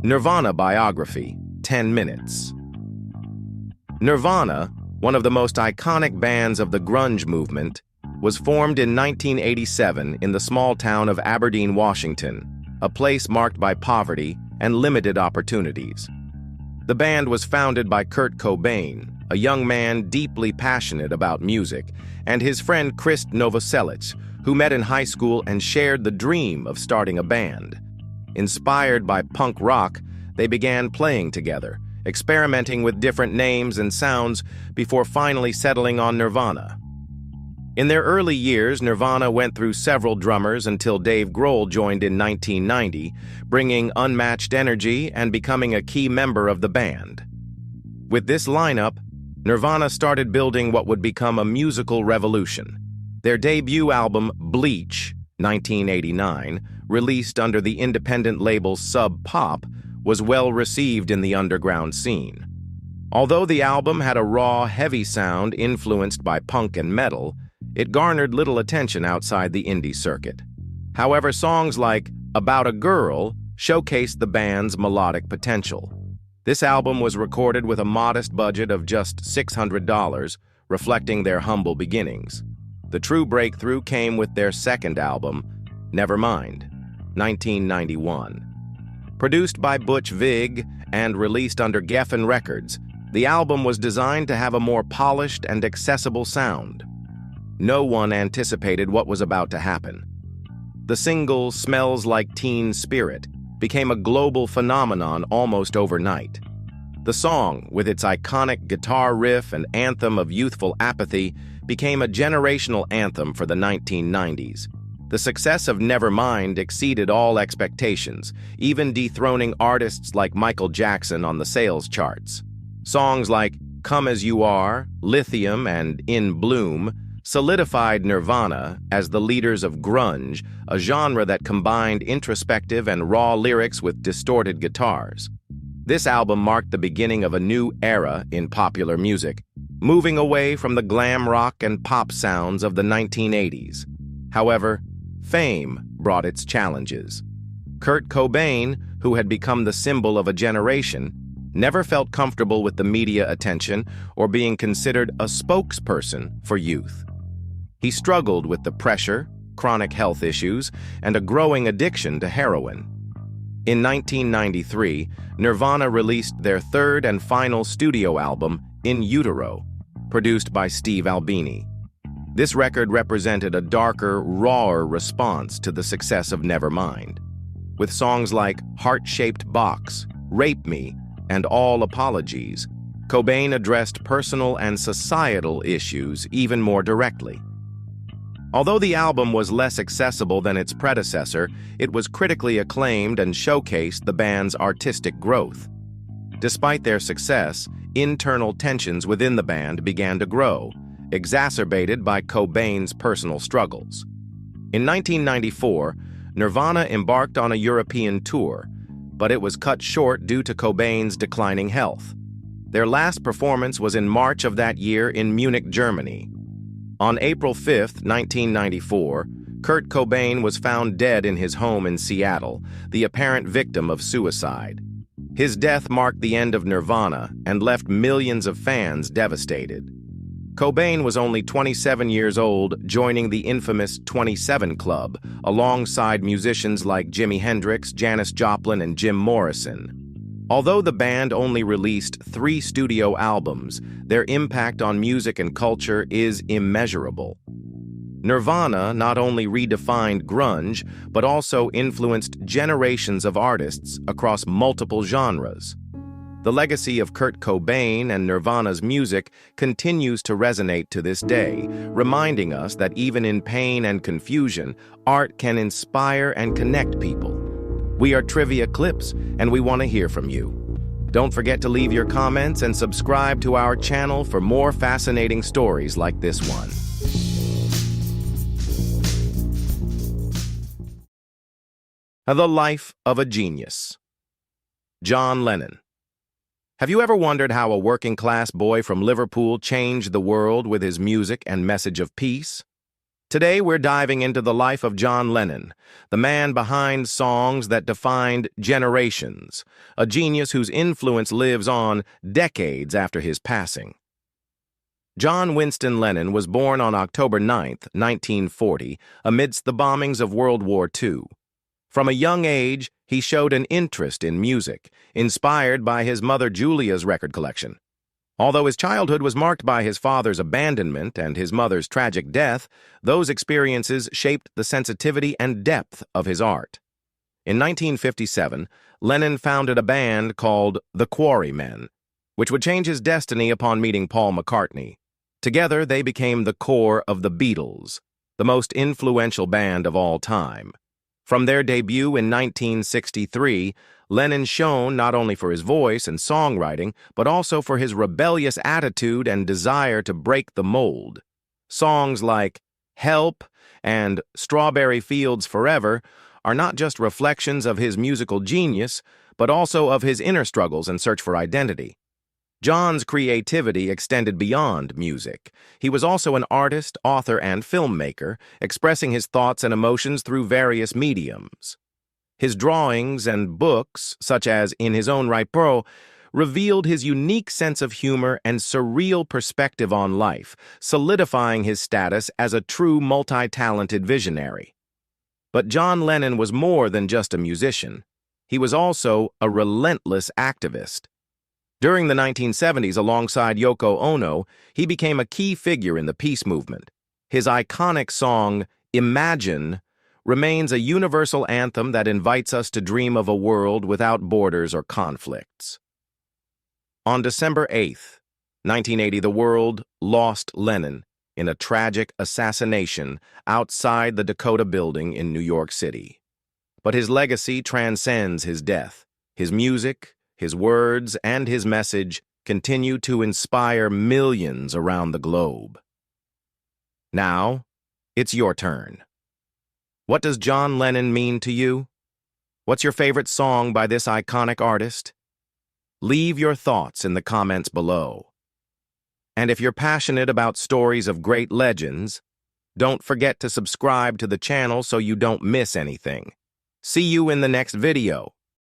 Nirvana biography, 10 minutes. Nirvana, one of the most iconic bands of the grunge movement, was formed in 1987 in the small town of Aberdeen, Washington, a place marked by poverty and limited opportunities. The band was founded by Kurt Cobain, a young man deeply passionate about music, and his friend Krist Novoselic, who met in high school and shared the dream of starting a band. Inspired by punk rock, they began playing together, experimenting with different names and sounds before finally settling on Nirvana. In their early years, Nirvana went through several drummers until Dave Grohl joined in 1990, bringing unmatched energy and becoming a key member of the band. With this lineup, Nirvana started building what would become a musical revolution. Their debut album, Bleach, 1989, released under the independent label Sub Pop, was well received in the underground scene. Although the album had a raw, heavy sound influenced by punk and metal, it garnered little attention outside the indie circuit. However, songs like About a Girl showcased the band's melodic potential. This album was recorded with a modest budget of just $600, reflecting their humble beginnings. The true breakthrough came with their second album, Nevermind, 1991. Produced by Butch Vig and released under Geffen Records, the album was designed to have a more polished and accessible sound. No one anticipated what was about to happen. The single Smells Like Teen Spirit became a global phenomenon almost overnight. The song, with its iconic guitar riff and anthem of youthful apathy, became a generational anthem for the 1990s. The success of Nevermind exceeded all expectations, even dethroning artists like Michael Jackson on the sales charts. Songs like Come As You Are, Lithium, and In Bloom solidified Nirvana as the leaders of grunge, a genre that combined introspective and raw lyrics with distorted guitars. This album marked the beginning of a new era in popular music, moving away from the glam rock and pop sounds of the 1980s. However, fame brought its challenges. Kurt Cobain, who had become the symbol of a generation, never felt comfortable with the media attention or being considered a spokesperson for youth. He struggled with the pressure, chronic health issues, and a growing addiction to heroin. In 1993, Nirvana released their third and final studio album, In Utero, produced by Steve Albini. This record represented a darker, rawer response to the success of Nevermind. With songs like Heart-Shaped Box, Rape Me, and All Apologies, Cobain addressed personal and societal issues even more directly. Although the album was less accessible than its predecessor, it was critically acclaimed and showcased the band's artistic growth. Despite their success, internal tensions within the band began to grow, exacerbated by Cobain's personal struggles. In 1994, Nirvana embarked on a European tour, but it was cut short due to Cobain's declining health. Their last performance was in March of that year in Munich, Germany. On April 5, 1994, Kurt Cobain was found dead in his home in Seattle, the apparent victim of suicide. His death marked the end of Nirvana and left millions of fans devastated. Cobain was only 27 years old, joining the infamous 27 Club, alongside musicians like Jimi Hendrix, Janis Joplin, and Jim Morrison. Although the band only released 3 studio albums, their impact on music and culture is immeasurable. Nirvana not only redefined grunge, but also influenced generations of artists across multiple genres. The legacy of Kurt Cobain and Nirvana's music continues to resonate to this day, reminding us that even in pain and confusion, art can inspire and connect people. We are Trivia Clips, and we want to hear from you. Don't forget to leave your comments and subscribe to our channel for more fascinating stories like this one. The Life of a Genius. John Lennon. Have you ever wondered how a working-class boy from Liverpool changed the world with his music and message of peace? Today, we're diving into the life of John Lennon, the man behind songs that defined generations, a genius whose influence lives on decades after his passing. John Winston Lennon was born on October 9, 1940, amidst the bombings of World War II. From a young age, he showed an interest in music, inspired by his mother Julia's record collection. Although his childhood was marked by his father's abandonment and his mother's tragic death, those experiences shaped the sensitivity and depth of his art. In 1957, Lennon founded a band called the Quarrymen, which would change his destiny upon meeting Paul McCartney. Together, they became the core of the Beatles, the most influential band of all time. From their debut in 1963, Lennon shone not only for his voice and songwriting, but also for his rebellious attitude and desire to break the mold. Songs like Help and Strawberry Fields Forever are not just reflections of his musical genius, but also of his inner struggles and search for identity. John's creativity extended beyond music. He was also an artist, author, and filmmaker, expressing his thoughts and emotions through various mediums. His drawings and books, such as In His Own Right Bro, revealed his unique sense of humor and surreal perspective on life, solidifying his status as a true multi-talented visionary. But John Lennon was more than just a musician. He was also a relentless activist. During the 1970s, alongside Yoko Ono, he became a key figure in the peace movement. His iconic song, Imagine, remains a universal anthem that invites us to dream of a world without borders or conflicts. On December 8, 1980, the world lost Lennon in a tragic assassination outside the Dakota Building in New York City. But his legacy transcends his death. His music, his words, and his message continue to inspire millions around the globe. Now, it's your turn. What does John Lennon mean to you? What's your favorite song by this iconic artist? Leave your thoughts in the comments below. And if you're passionate about stories of great legends, don't forget to subscribe to the channel so you don't miss anything. See you in the next video.